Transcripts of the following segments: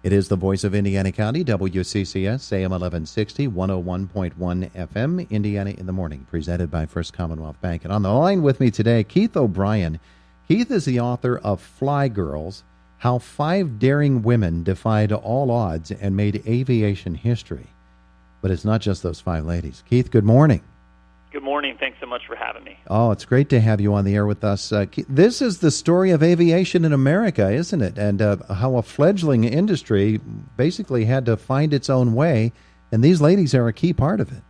It is the voice of Indiana County, WCCS, AM 1160, 101.1 FM, Indiana in the Morning, presented by First Commonwealth Bank. And on the line with me today, Keith O'Brien. Keith is the author of Fly Girls, How 5 Daring Women Defied All Odds and Made Aviation History. But it's not just those 5 ladies. Keith, good morning. Good morning. Thanks so much for having me. Oh, it's great to have you on the air with us. This is the story of aviation in America, isn't it? And how a fledgling industry basically had to find its own way, and these ladies are a key part of it.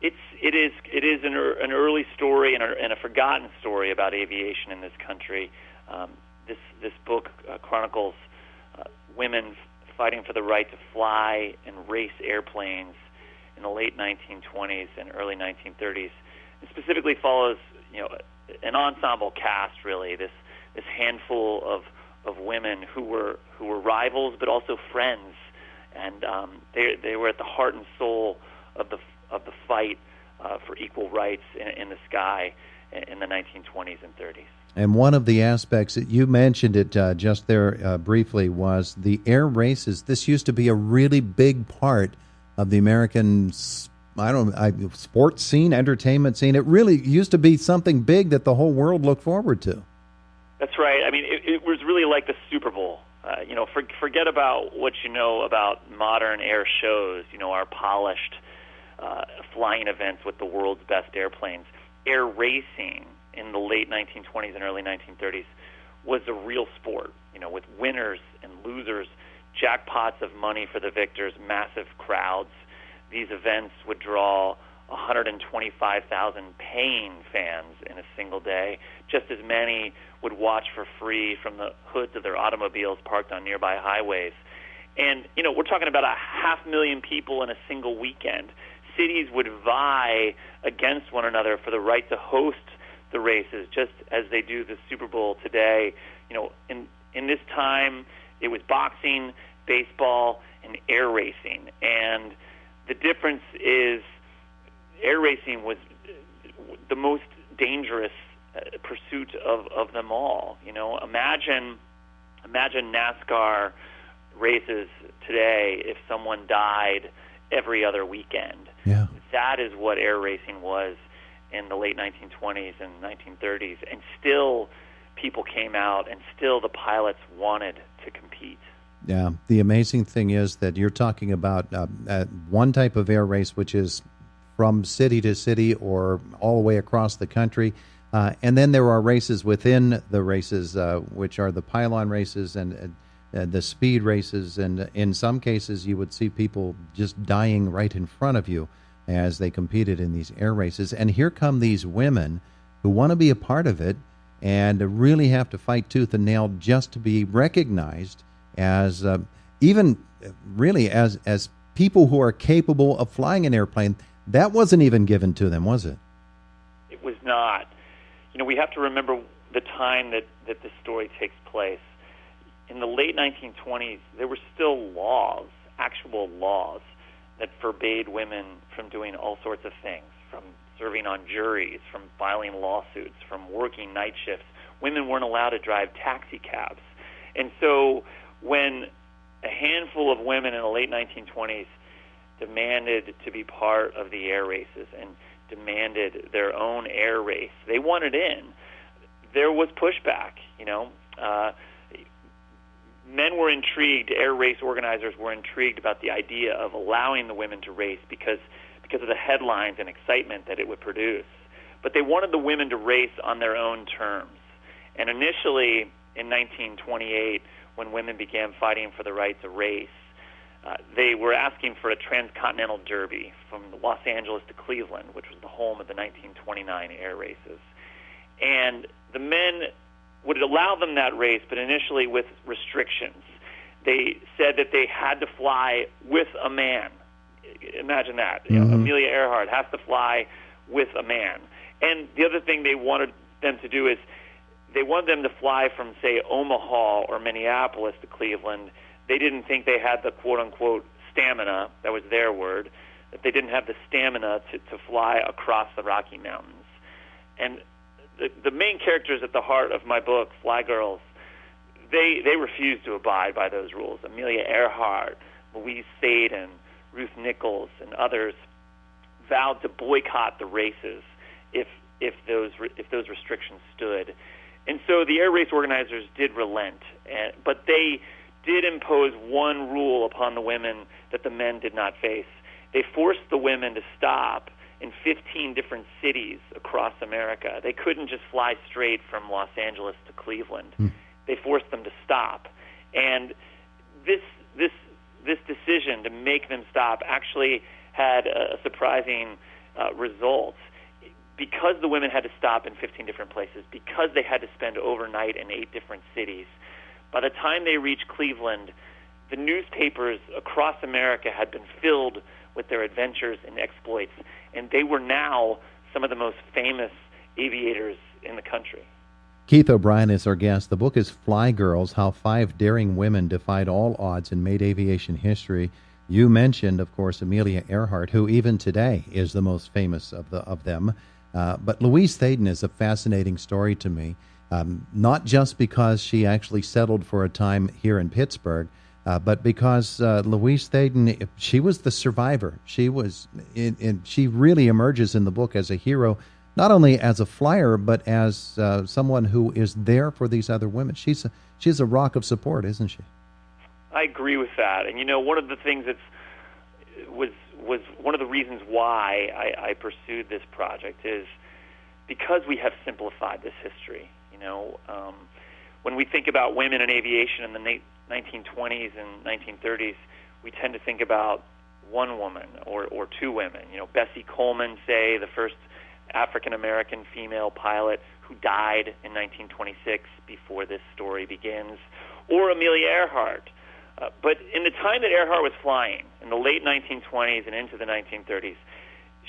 It is an early story and a forgotten story about aviation in this country. This book chronicles women fighting for the right to fly and race airplanes in the late 1920s and early 1930s. It specifically follows, an ensemble cast, really, this handful of women who were rivals but also friends, and they were at the heart and soul of the fight for equal rights in the sky in the 1920s and 30s. And one of the aspects that you mentioned it just there briefly was the air races. This used to be a really big part of the American, sports scene, entertainment scene. It really used to be something big that the whole world looked forward to. That's right. I mean, it was really like the Super Bowl. Forget about what you know about modern air shows, our polished flying events with the world's best airplanes. Air racing in the late 1920s and early 1930s was a real sport, with winners and losers, jackpots of money for the victors, massive crowds. These events would draw 125,000 paying fans in a single day. Just as many would watch for free from the hoods of their automobiles parked on nearby highways. And, we're talking about 500,000 people in a single weekend. Cities would vie against one another for the right to host the races, just as they do the Super Bowl today. In this time, it was boxing, baseball, and air racing. And the difference is air racing was the most dangerous pursuit of them all. Imagine NASCAR races today if someone died every other weekend. Yeah. That is what air racing was in the late 1920s and 1930s. And still people came out, and still the pilots wanted to compete. Yeah, the amazing thing is that you're talking about one type of air race, which is from city to city or all the way across the country. And then there are races within the races, which are the pylon races and the speed races. And in some cases, you would see people just dying right in front of you as they competed in these air races. And here come these women who want to be a part of it and really have to fight tooth and nail just to be recognized as even really as people who are capable of flying an airplane. That wasn't even given to them, was it? It was not. We have to remember the time that this story takes place. In the late 1920s, there were still laws, actual laws, that forbade women from doing all sorts of things, from serving on juries, from filing lawsuits, from working night shifts. Women weren't allowed to drive taxi cabs. And so when a handful of women in the late 1920s demanded to be part of the air races and demanded their own air race, they wanted in, there was pushback. Men were intrigued, air race organizers were intrigued about the idea of allowing the women to race because of the headlines and excitement that it would produce. But they wanted the women to race on their own terms. And initially, in 1928, when women began fighting for the right to race, they were asking for a transcontinental derby from Los Angeles to Cleveland, which was the home of the 1929 air races. And the men would allow them that race, but initially with restrictions. They said that they had to fly with a man. Imagine that. Mm-hmm. Amelia Earhart has to fly with a man. And the other thing they wanted them to do is they wanted them to fly from, say, Omaha or Minneapolis to Cleveland. They didn't think they had the quote-unquote stamina, that was their word, that they didn't have the stamina to fly across the Rocky Mountains. And the main characters at the heart of my book, Fly Girls, they refused to abide by those rules. Amelia Earhart, Louise Thaden, Ruth Nichols, and others vowed to boycott the races if those restrictions stood. And so the air race organizers did relent, but they did impose one rule upon the women that the men did not face. They forced the women to stop in 15 different cities across America. They couldn't just fly straight from Los Angeles to Cleveland. They forced them to stop. And this decision to make them stop actually had a surprising result. Because the women had to stop in 15 different places, because they had to spend overnight in 8 different cities, by the time they reached Cleveland, the newspapers across America had been filled with their adventures and exploits, and they were now some of the most famous aviators in the country. Keith O'Brien is our guest. The book is Fly Girls, How 5 Daring Women Defied All Odds and Made Aviation History. You mentioned, of course, Amelia Earhart, who even today is the most famous of them. But Louise Thaden is a fascinating story to me, not just because she actually settled for a time here in Pittsburgh, but because Louise Thaden, she was the survivor. She really emerges in the book as a hero, not only as a flyer, but as someone who is there for these other women. She's a rock of support, isn't she? I agree with that. And, one of the things that was one of the reasons why I pursued this project is because we have simplified this history. When we think about women in aviation in the 1920s and 1930s, we tend to think about one woman or two women. Bessie Coleman, say, the first African-American female pilot who died in 1926 before this story begins, or Amelia Earhart. But in the time that Earhart was flying, in the late 1920s and into the 1930s,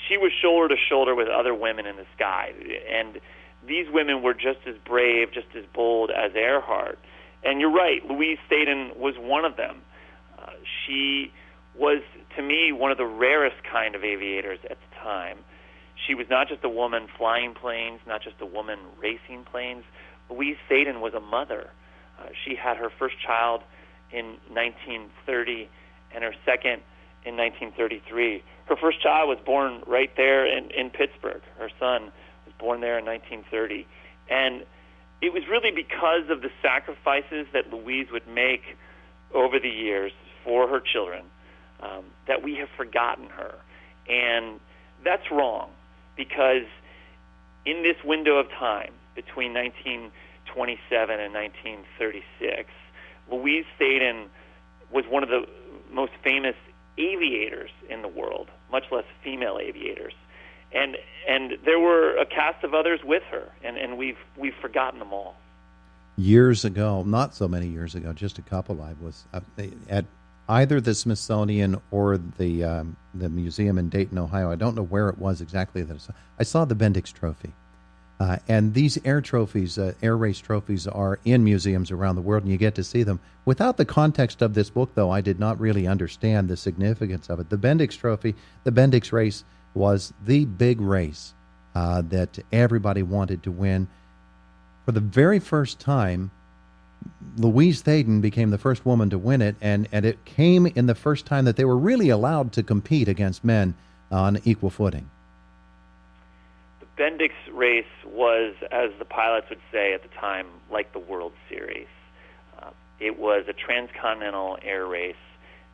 she was shoulder to shoulder with other women in the sky. And these women were just as brave, just as bold as Earhart. And you're right, Louise Thaden was one of them. She was, to me, one of the rarest kind of aviators at the time. She was not just a woman flying planes, not just a woman racing planes. Louise Thaden was a mother. She had her first child in 1930 and her second in 1933. Her first child was born right there in Pittsburgh. Her son was born there in 1930. And it was really because of the sacrifices that Louise would make over the years for her children that we have forgotten her. And that's wrong, because in this window of time between 1927 and 1936, Louise Thaden was one of the most famous aviators in the world, much less female aviators. And there were a cast of others with her, and we've forgotten them all. Years ago, not so many years ago, just a couple, I was at either the Smithsonian or the museum in Dayton, Ohio. I don't know where it was exactly. I saw the Bendix Trophy. And these air trophies, air race trophies, are in museums around the world, and you get to see them. Without the context of this book, though, I did not really understand the significance of it. The Bendix Trophy, the Bendix race, was the big race that everybody wanted to win. For the very first time, Louise Thaden became the first woman to win it, and it came in the first time that they were really allowed to compete against men on equal footing. Bendix race was, as the pilots would say at the time, like the World Series. It was a transcontinental air race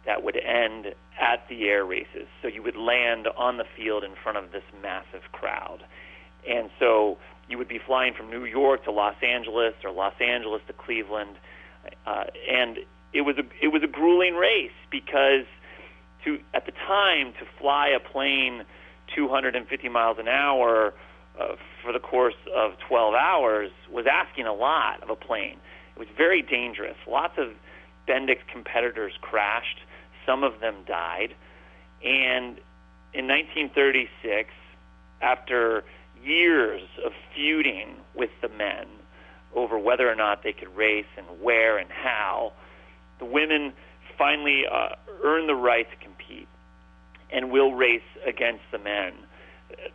that would end at the air races. So you would land on the field in front of this massive crowd. And so you would be flying from New York to Los Angeles or Los Angeles to Cleveland. And it was a grueling race, because at the time, to fly a plane 250 miles an hour for the course of 12 hours was asking a lot of a plane. It was very dangerous. Lots of Bendix competitors crashed. Some of them died. And in 1936, after years of feuding with the men over whether or not they could race and where and how, the women finally earned the right to compete and will race against the men.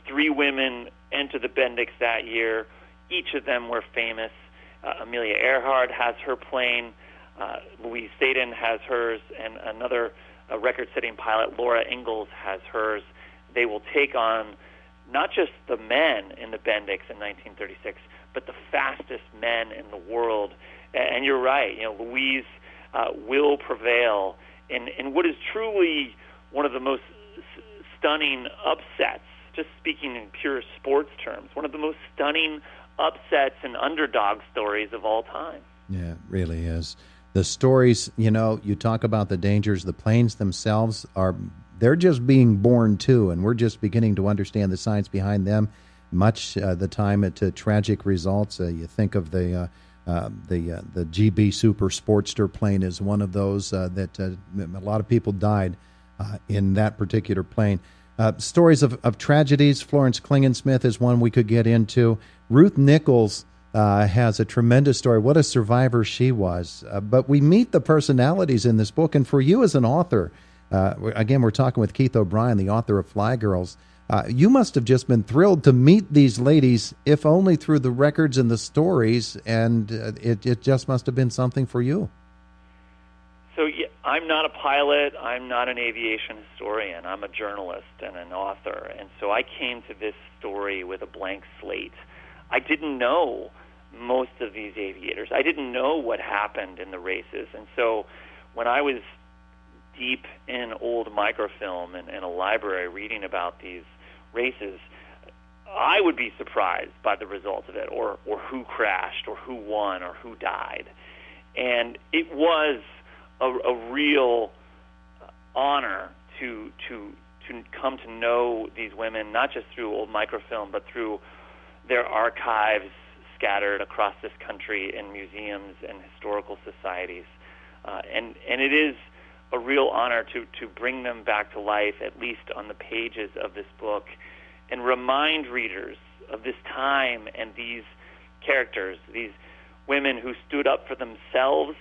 3 women entered the Bendix that year. Each of them were famous. Amelia Earhart has her plane. Louise Staten has hers, and another record-setting pilot, Laura Ingalls, has hers. They will take on not just the men in the Bendix in 1936, but the fastest men in the world. And you're right, Louise will prevail in what is truly one of the most stunning upsets, just speaking in pure sports terms, one of the most stunning upsets and underdog stories of all time. Yeah, it really is. The stories, you talk about the dangers, the planes themselves they're just being born too, and we're just beginning to understand the science behind them. Much the time at tragic results. You think of the GB Super Sportster plane as one of those that a lot of people died in that particular plane. Stories of tragedies. Florence Klingensmith is one we could get into. Ruth Nichols has a tremendous story. What a survivor she was. But we meet the personalities in this book. And for you as an author, again, we're talking with Keith O'Brien, the author of Fly Girls. You must have just been thrilled to meet these ladies, if only through the records and the stories, and it just must have been something for you. So I'm not a pilot. I'm not an aviation historian. I'm a journalist and an author. And so I came to this story with a blank slate. I didn't know most of these aviators. I didn't know what happened in the races. And so when I was deep in old microfilm and in a library reading about these races, I would be surprised by the results of it, or who crashed, or who won, or who died. And it was a real honor to come to know these women, not just through old microfilm, but through their archives scattered across this country in museums and historical societies. And it is a real honor to bring them back to life, at least on the pages of this book, and remind readers of this time and these characters, these women who stood up for themselves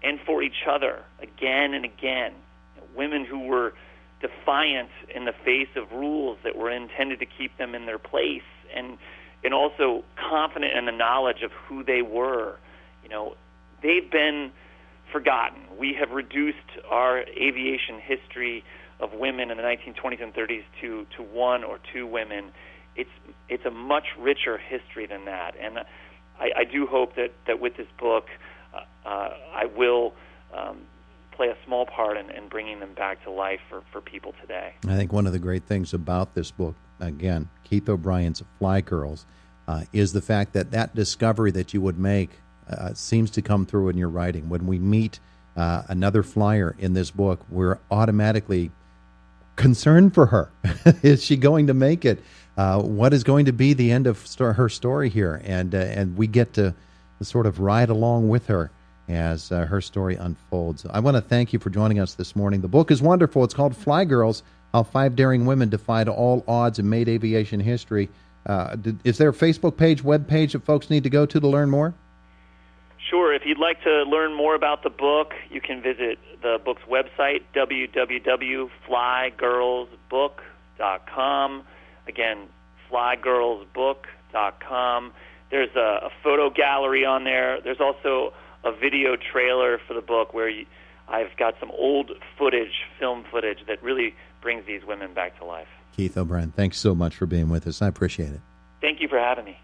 and for each other again and again, women who were defiant in the face of rules that were intended to keep them in their place, and also confident in the knowledge of who they were. They've been forgotten. We have reduced our aviation history of women in the 1920s and 30s to one or two women. It's a much richer history than that, and I do hope that with this book I will play a small part in bringing them back to life for people today. I think one of the great things about this book, again, Keith O'Brien's Fly Girls, is the fact that discovery that you would make seems to come through in your writing. When we meet another flyer in this book, we're automatically concerned for her. Is she going to make it? What is going to be the end of her story here? And we get to sort of ride along with her as her story unfolds. I want to thank you for joining us this morning. The book is wonderful. It's called Fly Girls, How 5 Daring Women Defied All Odds and Made Aviation History. Is there a Facebook page, web page that folks need to go to learn more? Sure. If you'd like to learn more about the book, you can visit the book's website, www.flygirlsbook.com. Again, flygirlsbook.com. There's a photo gallery on there. There's also a video trailer for the book where I've got some old film footage that really brings these women back to life. Keith O'Brien, thanks so much for being with us. I appreciate it. Thank you for having me.